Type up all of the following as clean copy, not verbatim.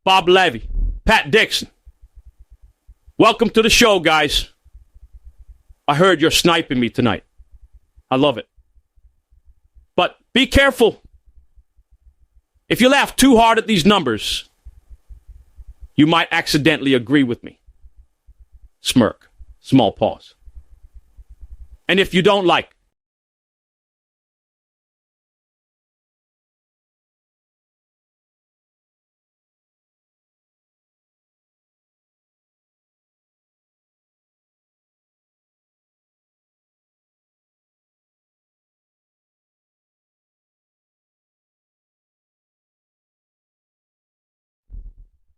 Bob Levy, Pat Dixon. Welcome to the show, guys. I heard you're sniping me tonight. I love it. But be careful. If you laugh too hard at these numbers, you might accidentally agree with me. Smirk. Small pause. And if you don't like,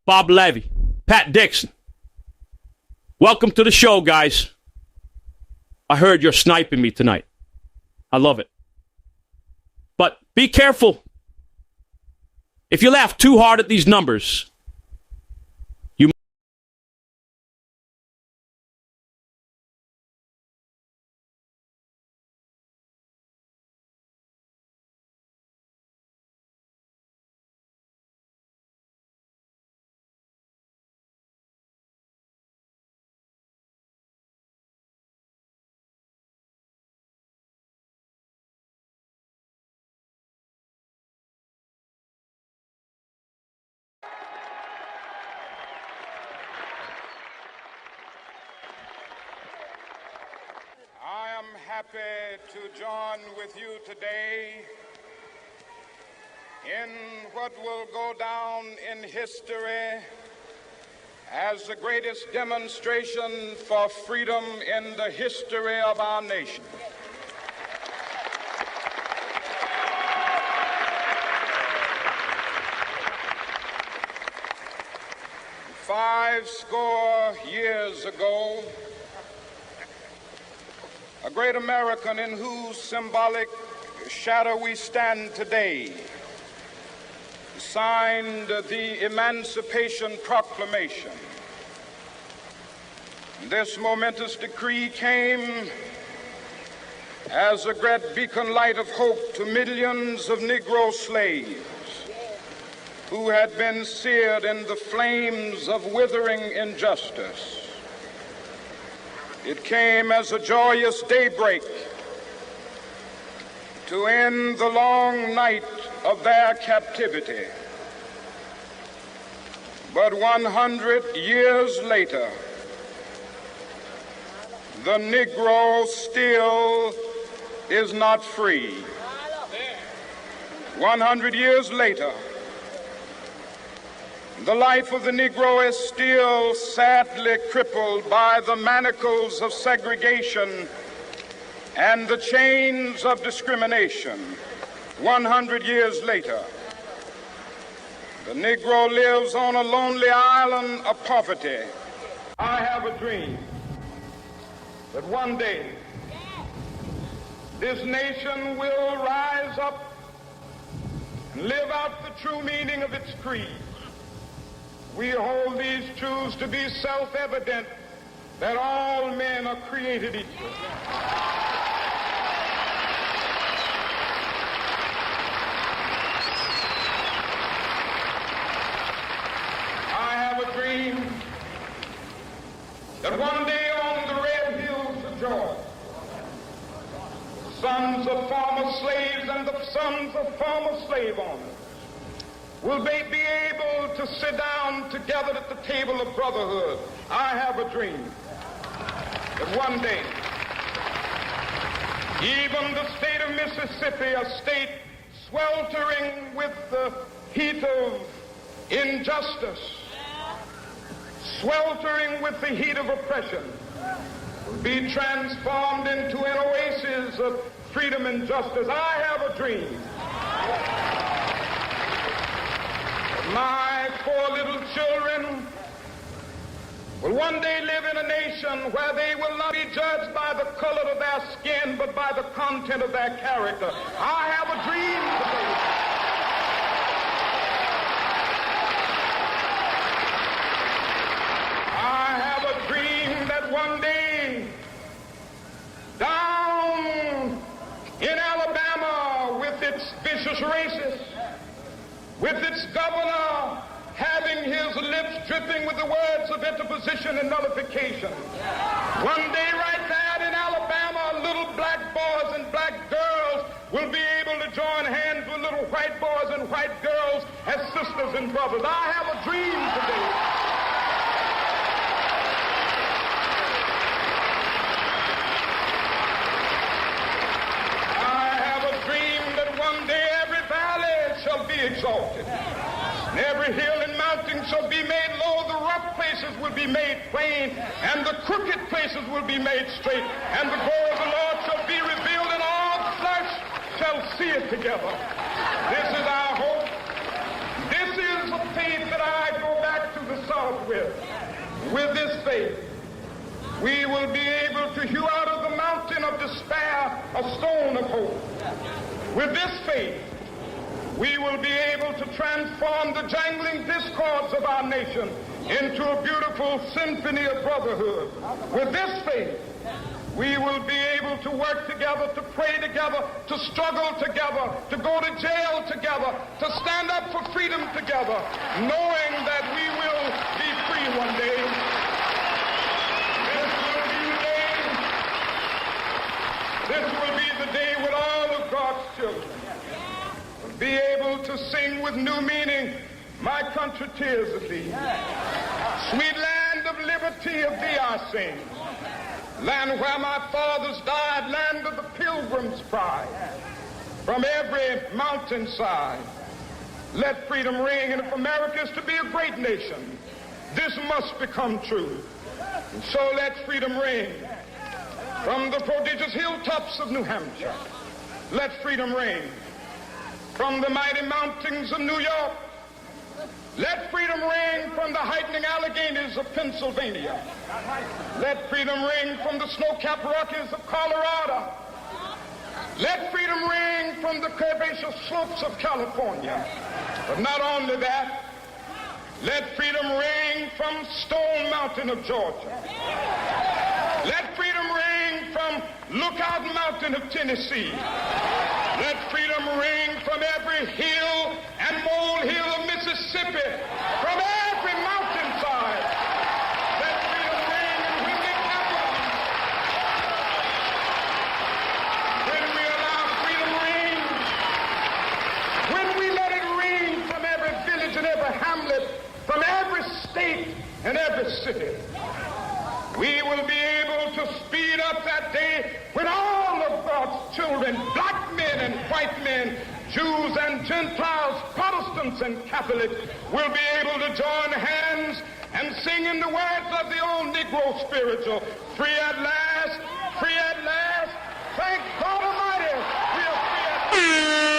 Bob Levy, Pat Dixon. Welcome to the show, guys. I heard you're sniping me tonight. I love it. But be careful. If you laugh too hard at these numbers, you I am happy to join with you today in what will go down in history as the greatest demonstration for freedom in the history of our nation. Five score years ago, a great American in whose symbolic shadow we stand today signed the Emancipation Proclamation. This momentous decree came as a great beacon light of hope to millions of Negro slaves who had been seared in the flames of withering injustice. It came as a joyous daybreak to end the long night of their captivity. But 100 years later, the Negro still is not free. 100 years later, the life of the Negro is still sadly crippled by the manacles of segregation and the chains of discrimination. 100 years later, the Negro lives on a lonely island of poverty. I have a dream that one day this nation will rise up and live out the true meaning of its creed. We hold these truths to be self-evident, that all men are created equal. I have a dream that one day on the red hills of Georgia, the sons of former slaves and the sons of former slave owners will they be able to sit down together at the table of brotherhood. I have a dream that one day, even the state of Mississippi, a state sweltering with the heat of injustice, sweltering with the heat of oppression, will be transformed into an oasis of freedom and justice. I have a dream. My four little children will one day live in a nation where they will not be judged by the color of their skin, but by the content of their character. I have a dream today. I have a dream that one day, down in Alabama with its vicious racists, with its governor having his lips dripping with the words of interposition and nullification. One day right there in Alabama, little black boys and black girls will be able to join hands with little white boys and white girls as sisters and brothers. I have a dream today. I have a dream that one day every valley shall be exalted. And every hill and mountain shall be made low, the rough places will be made plain, and the crooked places will be made straight, and the glory of the Lord shall be revealed, and all flesh shall see it together. This is our hope. This is the faith that I go back to the South with. With this faith, we will be able to hew out of the mountain of despair a stone of hope. With this faith, we will be able to transform the jangling discords of our nation into a beautiful symphony of brotherhood. With this faith, we will be able to work together, to pray together, to struggle together, to go to jail together, to stand up for freedom together, knowing that we will be free one day. This will be the day when all of God's children be able to sing with new meaning, my country, tears of thee. Sweet land of liberty, of thee I sing. Land where my fathers died, land of the pilgrim's pride. From every mountainside, let freedom ring. And if America is to be a great nation, this must become true. And so let freedom ring. From the prodigious hilltops of New Hampshire, let freedom ring. From the mighty mountains of New York, let freedom ring. From the heightening Alleghenies of Pennsylvania, let freedom ring. From the snow-capped Rockies of Colorado, let freedom ring. From the curvaceous slopes of California. But not only that, let freedom ring from Stone Mountain of Georgia. Let freedom ring from Lookout Mountain of Tennessee. Let freedom ring from every hill and molehill of Mississippi, from every mountainside. Let freedom ring, and when it happens, when we allow freedom ring, when we let it ring from every village and every hamlet, from every state and every city, we will be able to speed up that day when all of God's children, black men and white men, Jews and Gentiles, Protestants and Catholics, will be able to join hands and sing in the words of the old Negro spiritual, free at last, free at last, thank God Almighty, we are free at last.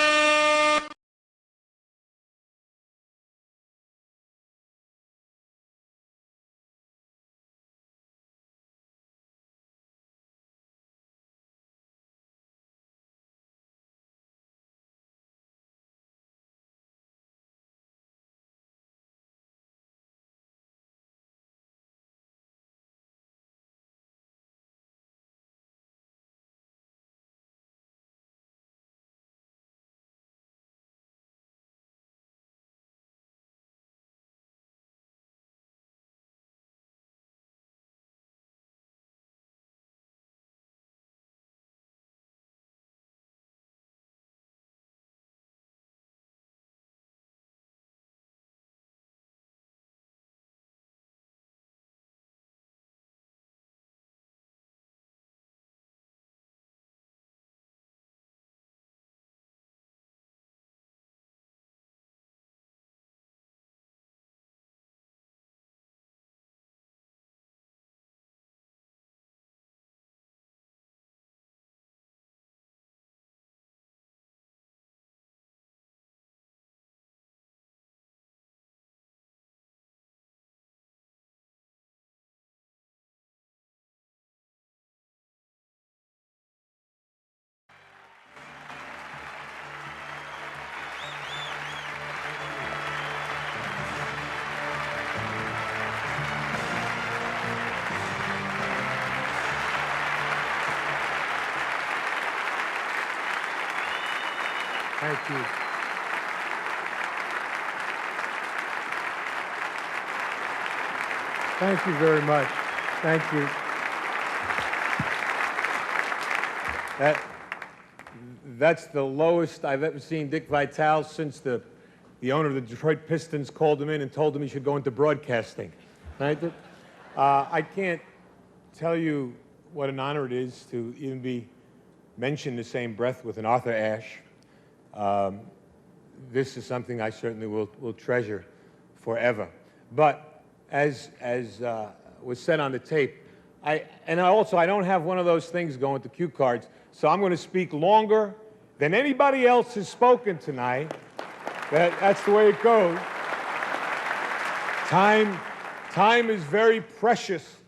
Thank you. Thank you very much. Thank you. That's the lowest I've ever seen Dick Vitale since the owner of the Detroit Pistons called him in and told him he should go into broadcasting. Right? I can't tell you what an honor it is to even be mentioned in the same breath with an Arthur Ashe. This is something I certainly will treasure forever. But as was said on the tape, I don't have one of those things going to cue cards, so I'm going to speak longer than anybody else has spoken tonight. That's the way it goes. Time is very precious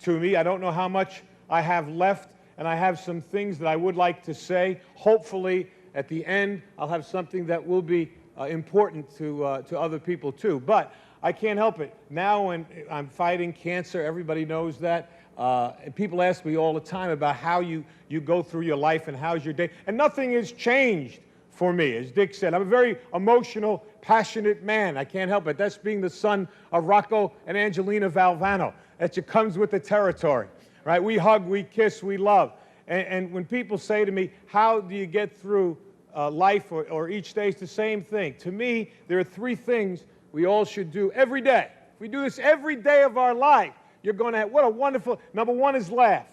to me. I don't know how much I have left, and I have some things that I would like to say. Hopefully, at the end, I'll have something that will be important to other people too. But I can't help it. Now when I'm fighting cancer, everybody knows that. And people ask me all the time about how you go through your life and how's your day. And nothing has changed for me. As Dick said, I'm a very emotional, passionate man. I can't help it. That's being the son of Rocco and Angelina Valvano. That just comes with the territory, right? We hug, we kiss, we love. And when people say to me, how do you get through life or each day, it's the same thing. To me, there are three things we all should do every day. If we do this every day of our life, you're going to have, what a wonderful, number one is laugh.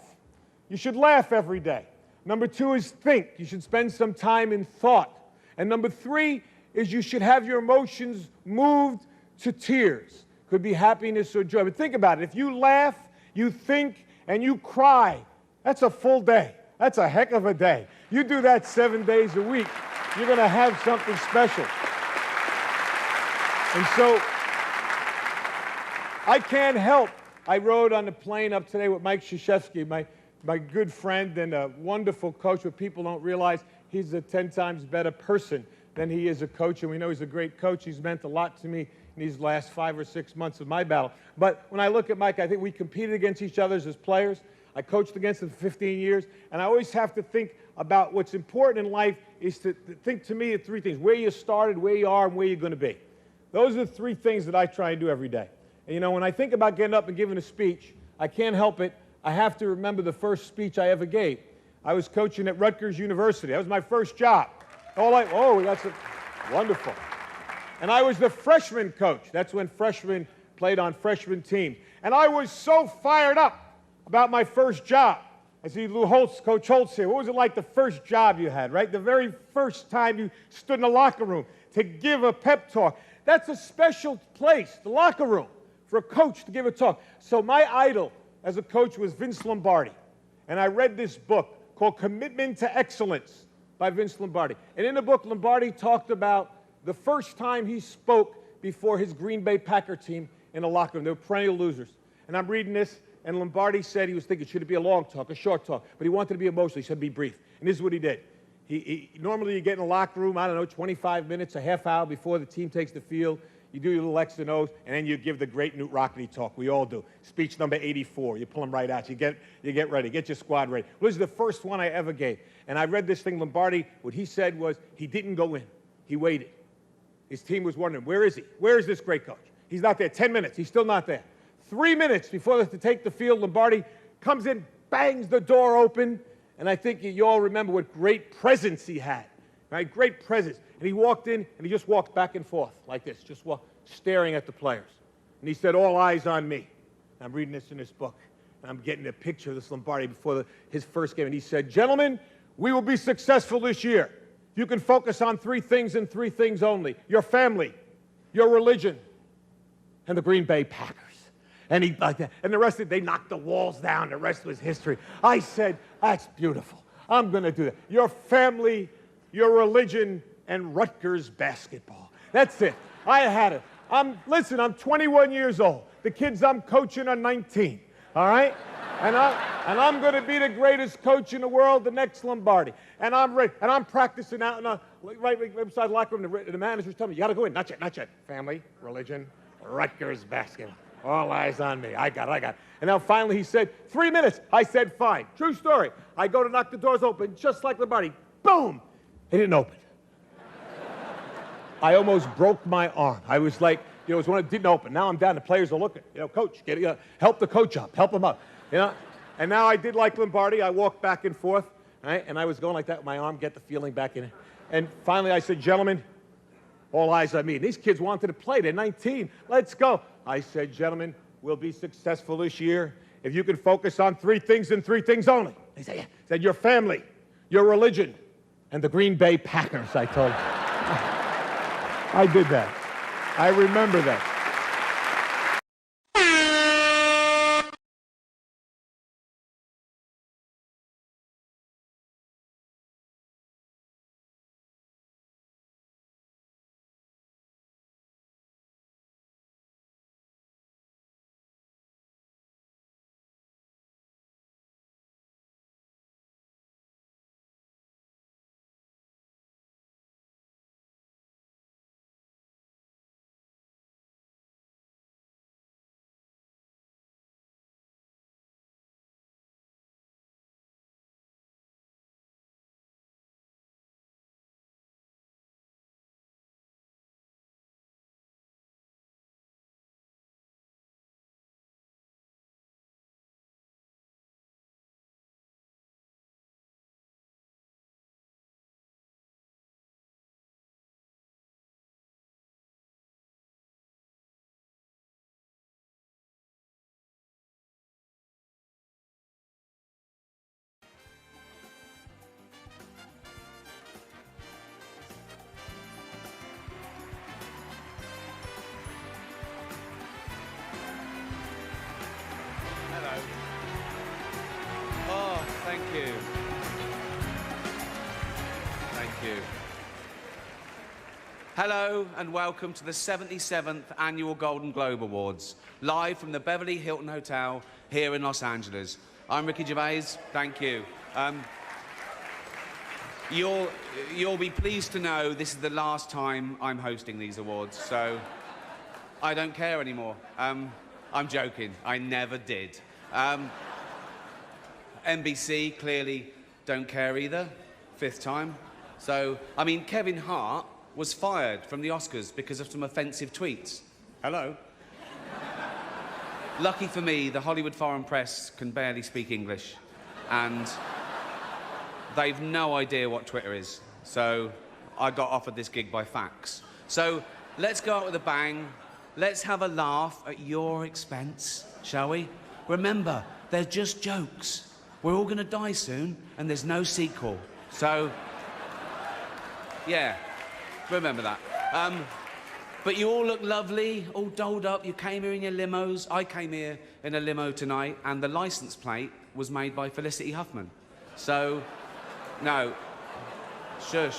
You should laugh every day. Number two is think. You should spend some time in thought. And number three is you should have your emotions moved to tears. Could be happiness or joy. But think about it. If you laugh, you think, and you cry, that's a full day. That's a heck of a day. You do that 7 days a week, you're going to have something special. And so, I can't help. I rode on the plane up today with Mike Krzyzewski, my good friend and a wonderful coach, but people don't realize he's a 10 times better person than he is a coach, and we know he's a great coach. He's meant a lot to me in these last 5 or 6 months of my battle. But when I look at Mike, I think we competed against each other as players. I coached against him for 15 years, and I always have to think about what's important in life is to think, to me, of three things: where you started, where you are, and where you're going to be. Those are the three things that I try and do every day. And, you know, when I think about getting up and giving a speech, I can't help it. I have to remember the first speech I ever gave. I was coaching at Rutgers University. That was my first job. That's wonderful. And I was the freshman coach. That's when freshmen played on freshman teams. And I was so fired up about my first job. I see Lou Holtz, Coach Holtz here. What was it like the first job you had, right? The very first time you stood in the locker room to give a pep talk. That's a special place, the locker room, for a coach to give a talk. So my idol as a coach was Vince Lombardi. And I read this book called Commitment to Excellence by Vince Lombardi. And in the book, Lombardi talked about the first time he spoke before his Green Bay Packer team in a locker room. They were perennial losers. And I'm reading this, and Lombardi said he was thinking, should it be a long talk, a short talk? But he wanted to be emotional. He said, be brief. And this is what he did. Normally you get in the locker room, 25 minutes, a half hour before the team takes the field. You do your little X and O's, and then you give the great Newt Rockety talk. We all do. Speech number 84. You pull them right out. You get ready. Get your squad ready. Well, this is the first one I ever gave. And I read this thing, Lombardi, what he said was he didn't go in. He waited. His team was wondering, where is he? Where is this great coach? He's not there. 10 minutes. He's still not there. 3 minutes before they have to take the field, Lombardi comes in, bangs the door open, and I think you all remember what great presence he had, right? Great presence. And he walked in, and he just walked back and forth like this, just staring at the players. And he said, all eyes on me. And I'm reading this in this book, and I'm getting a picture of this Lombardi before his first game. And he said, gentlemen, we will be successful this year. You can focus on three things and three things only: your family, your religion, and the Green Bay Packers. And he like that. And the rest of it, they knocked the walls down. The rest was history. I said, that's beautiful. I'm going to do that. Your family, your religion, and Rutgers basketball. That's it. I had it. Listen, I'm 21 years old. The kids I'm coaching are 19. All right? And I'm going to be the greatest coach in the world, the next Lombardi. And I'm ready. And I'm practicing out right beside the locker room. The manager's telling me, you got to go in. Not yet, not yet. Family, religion, Rutgers basketball. All eyes on me. I got it. And now finally he said, 3 minutes. I said, fine. True story. I go to knock the doors open, just like Lombardi. Boom! It didn't open. I almost broke my arm. I was like You know, it was when it didn't open. Now I'm down. The players are looking. You know, coach, help the coach up. Help him up. You know? And now I did like Lombardi. I walked back and forth, right? And I was going like that with my arm, get the feeling back in it. And finally I said, gentlemen, all eyes on me. These kids wanted to play. They're 19. Let's go. I said, gentlemen, we'll be successful this year if you can focus on 3 things and 3 things only. They said, yeah. I said, your family, your religion, and the Green Bay Packers, I told them. I did that. I remember that. Thank you. Thank you. Hello and welcome to the 77th Annual Golden Globe Awards, live from the Beverly Hilton Hotel here in Los Angeles. I'm Ricky Gervais. Thank you. You'll be pleased to know this is the last time I'm hosting these awards, so I don't care anymore. I'm joking. I never did. NBC clearly don't care either. 5th time. So, I mean, Kevin Hart was fired from the Oscars because of some offensive tweets. Hello? Lucky for me, the Hollywood foreign press can barely speak English, and they've no idea what Twitter is. So I got offered this gig by fax. So let's go out with a bang. Let's have a laugh at your expense, shall we? Remember, they're just jokes. We're all going to die soon, and there's no sequel. So, yeah, remember that. But you all look lovely, all dolled up. You came here in your limos. I came here in a limo tonight, and the license plate was made by Felicity Huffman. So, no, shush.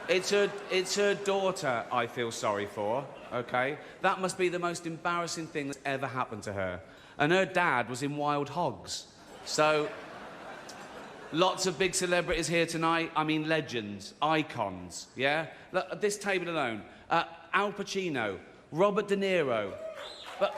It's her daughter I feel sorry for, okay? That must be the most embarrassing thing that's ever happened to her. And her dad was in Wild Hogs. So, lots of big celebrities here tonight. I mean, legends, icons, yeah? Look, at this table alone, Al Pacino, Robert De Niro, but...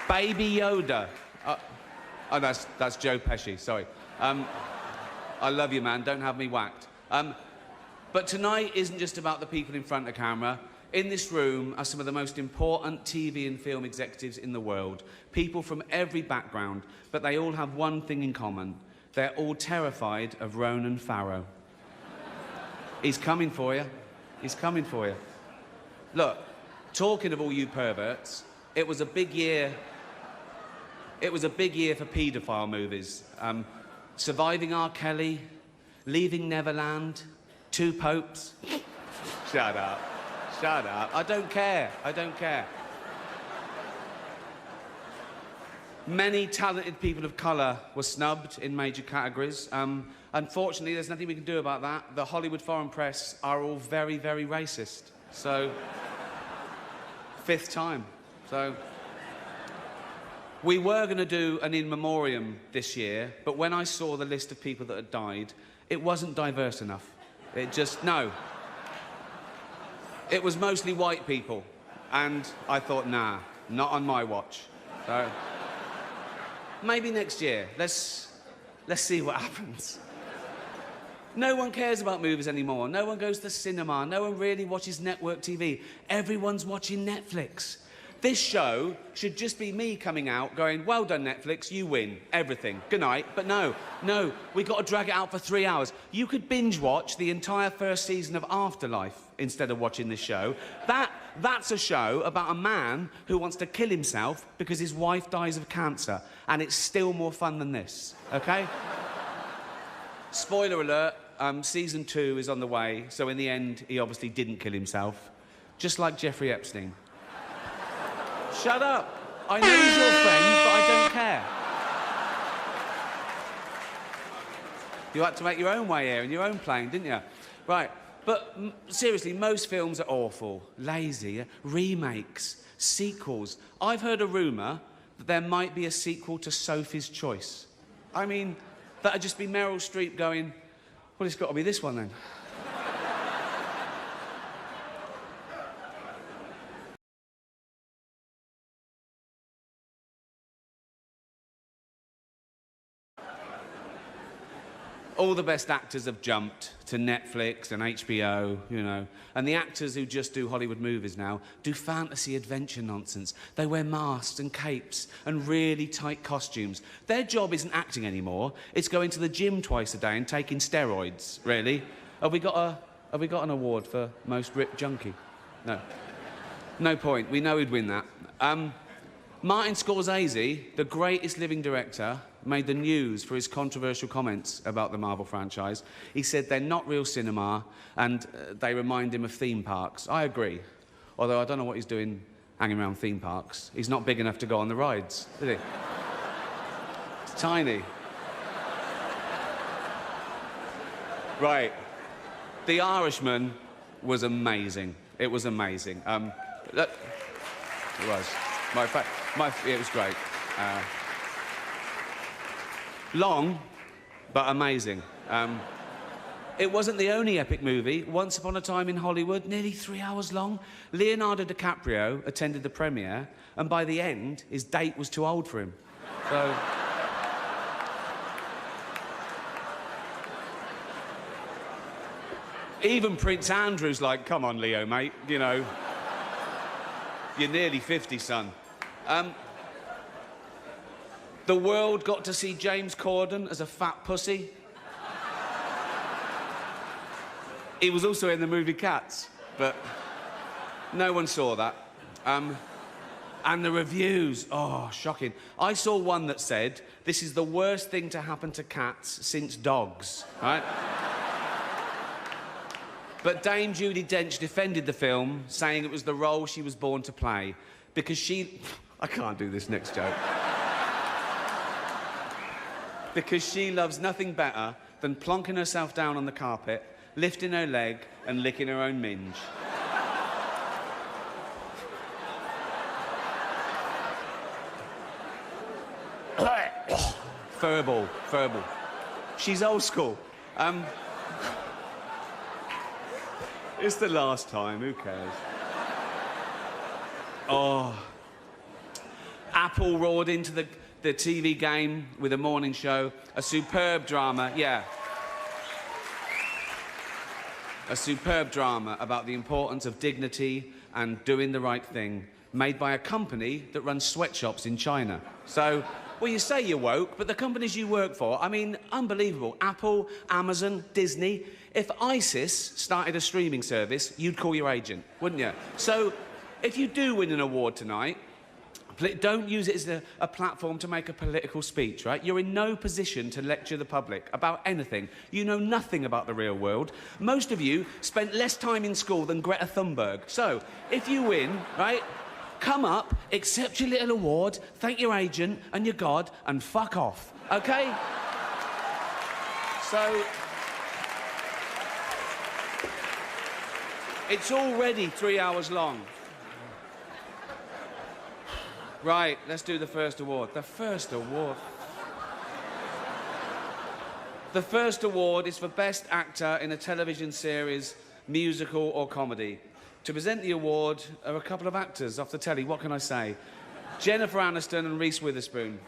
Baby Yoda. Oh, that's Joe Pesci, sorry. I love you, man, don't have me whacked. But tonight isn't just about the people in front of the camera. In this room are some of the most important TV and film executives in the world. People from every background, but they all have one thing in common. They're all terrified of Ronan Farrow. He's coming for you. He's coming for you. Look, talking of all you perverts, it was a big year. It was a big year for paedophile movies. Surviving R. Kelly, Leaving Neverland, Two Popes. Shut up. Shut up. I don't care. I don't care. Many talented people of colour were snubbed in major categories. Unfortunately, there's nothing we can do about that. The Hollywood foreign press are all very, very racist. So, 5th time. So, we were going to do an in memoriam this year, but when I saw the list of people that had died, it wasn't diverse enough. It just, no. It was mostly white people, and I thought, nah, not on my watch. So, maybe next year. Let's see what happens. No one cares about movies anymore. No one goes to the cinema. No one really watches network TV. Everyone's watching Netflix. This show should just be me coming out going, well done, Netflix, you win everything. Good night. But no, we got to drag it out for 3 hours. You could binge watch the entire first season of Afterlife instead of watching this show. That's a show about a man who wants to kill himself because his wife dies of cancer. And it's still more fun than this, OK? Spoiler alert, season 2 is on the way. So in the end, he obviously didn't kill himself. Just like Jeffrey Epstein. Shut up. I know he's your friend, but I don't care. You had to make your own way here in your own plane, didn't you? Right. But seriously, most films are awful, lazy, remakes, sequels. I've heard a rumour that there might be a sequel to Sophie's Choice. I mean, that'd just be Meryl Streep going, well, it's got to be this one then. All the best actors have jumped to Netflix and HBO, you know. And the actors who just do Hollywood movies now do fantasy adventure nonsense. They wear masks and capes and really tight costumes. Their job isn't acting anymore. It's going to the gym twice a day and taking steroids, really. Have we got an award for most ripped junkie? No. No point. We know he'd win that. Martin Scorsese, the greatest living director, made the news for his controversial comments about the Marvel franchise. He said they're not real cinema and they remind him of theme parks. I agree. Although I don't know what he's doing hanging around theme parks. He's not big enough to go on the rides, is he? It's tiny. Right. The Irishman was amazing. It was amazing. Look, it was. It was great. Long, but amazing. It wasn't the only epic movie. Once Upon a Time in Hollywood, nearly 3 hours long. Leonardo DiCaprio attended the premiere, and by the end, his date was too old for him. So... Even Prince Andrew's like, come on, Leo, mate, you know. You're nearly 50, son. The world got to see James Corden as a fat pussy. He was also in the movie Cats, but no one saw that. And the reviews, oh, shocking. I saw one that said, this is the worst thing to happen to cats since dogs, right? But Dame Judi Dench defended the film, saying it was the role she was born to play, because she... I can't do this next joke. Because she loves nothing better than plonking herself down on the carpet, lifting her leg and licking her own minge. Furball. She's old school. It's the last time, who cares? Oh. Apple roared into the TV game with a morning show. A superb drama, yeah. A superb drama about the importance of dignity and doing the right thing, made by a company that runs sweatshops in China. So, well, you say you're woke, but the companies you work for, I mean, unbelievable. Apple, Amazon, Disney. If ISIS started a streaming service, you'd call your agent, wouldn't you? So, if you do win an award tonight, don't use it as a platform to make a political speech, right? You're in no position to lecture the public about anything. You know nothing about the real world. Most of you spent less time in school than Greta Thunberg. So, if you win, right, come up, accept your little award, thank your agent and your God, and fuck off, OK? So... It's already 3 hours long. Right, let's do the first award. The first award. The first award is for Best Actor in a Television Series, Musical or Comedy. To present the award are a couple of actors off the telly, what can I say? Jennifer Aniston and Reese Witherspoon.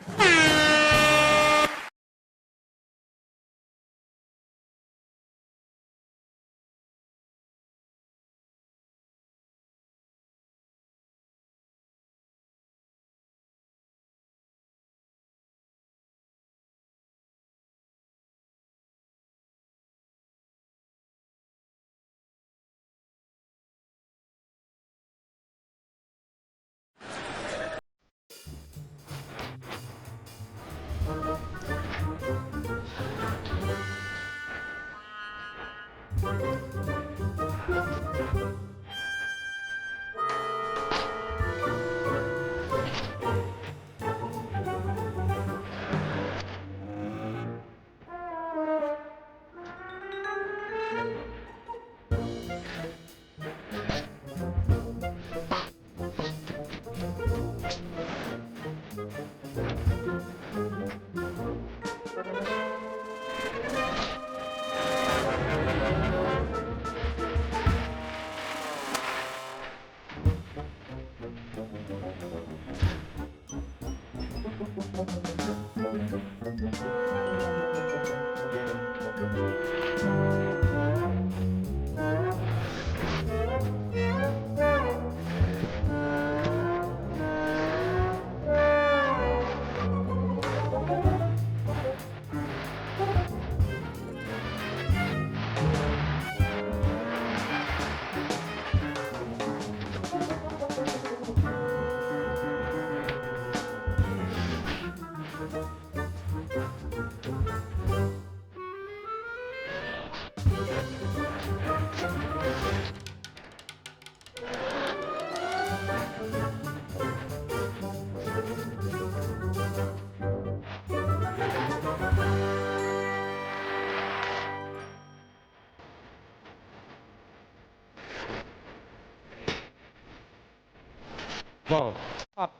Whoa. Up.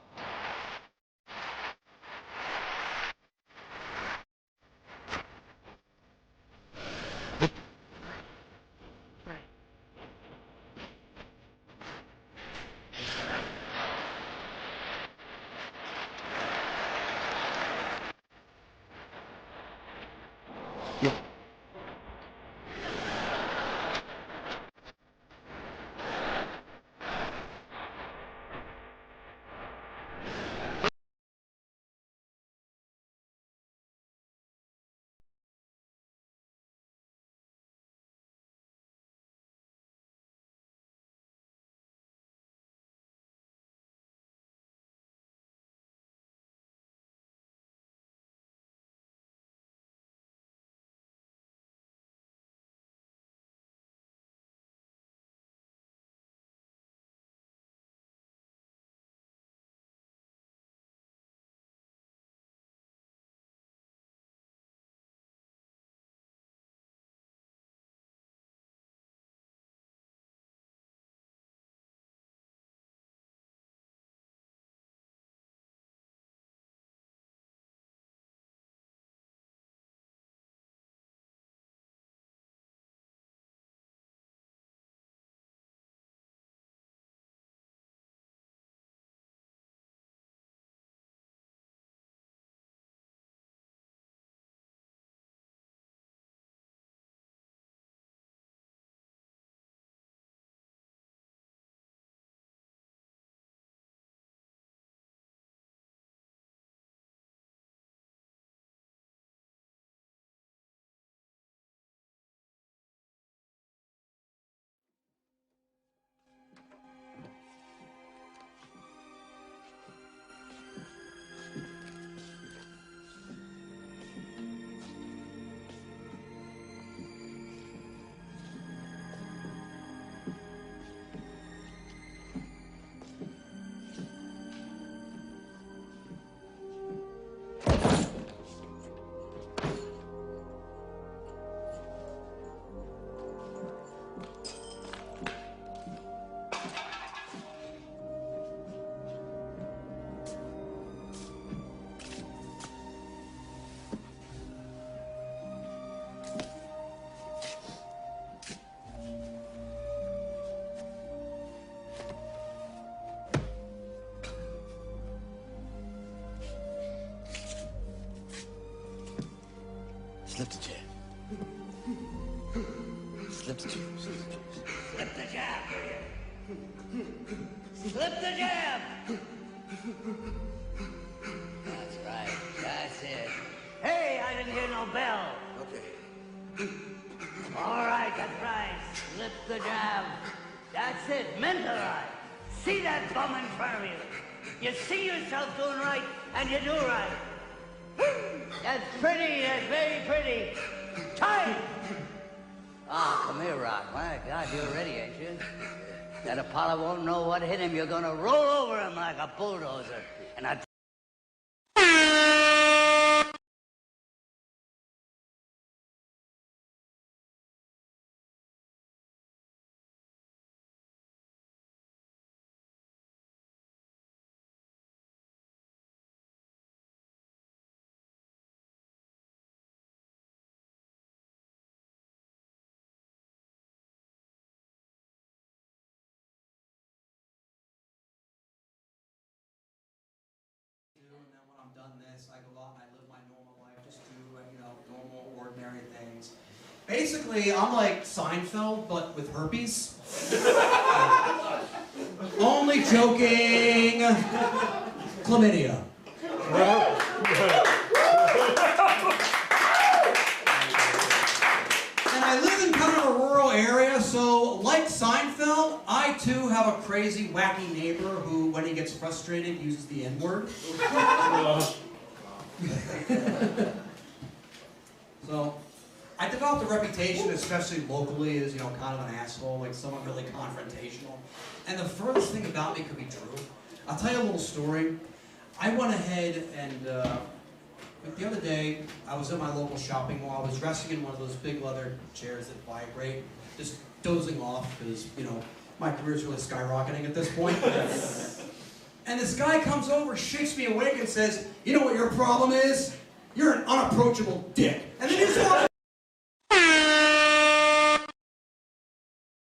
Slip the jab. Slip the jab. Slip the jab. Slip the jab. That's right. That's it. Hey, I didn't hear no bell. Okay. All right, that's right. Slip the jab. That's it. Mentalize. See that bum in front of you. You see yourself doing right, and you do right. That's pretty. That's very pretty. Tight. Ah, come here, Rock. My God, you're ready, ain't you? That Apollo won't know what hit him. You're gonna roll over him like a bulldozer. And I this. I go out and I live my normal life, just do, normal, ordinary things. Basically, I'm like Seinfeld, but with herpes. Only joking. Chlamydia. And I live in kind of a rural area, so like Seinfeld, I too have a crazy, wacky neighbor who, when he gets frustrated, uses the N-word. So, I developed a reputation, especially locally, as kind of an asshole, like someone really confrontational. And the furthest thing about me could be true. I'll tell you a little story. I went ahead and the other day, I was at my local shopping mall. I was resting in one of those big leather chairs that vibrate, just dozing off because, my career's really skyrocketing at this point. And this guy comes over, shakes me awake and says, "You know what your problem is? You're an unapproachable dick." And then he just walks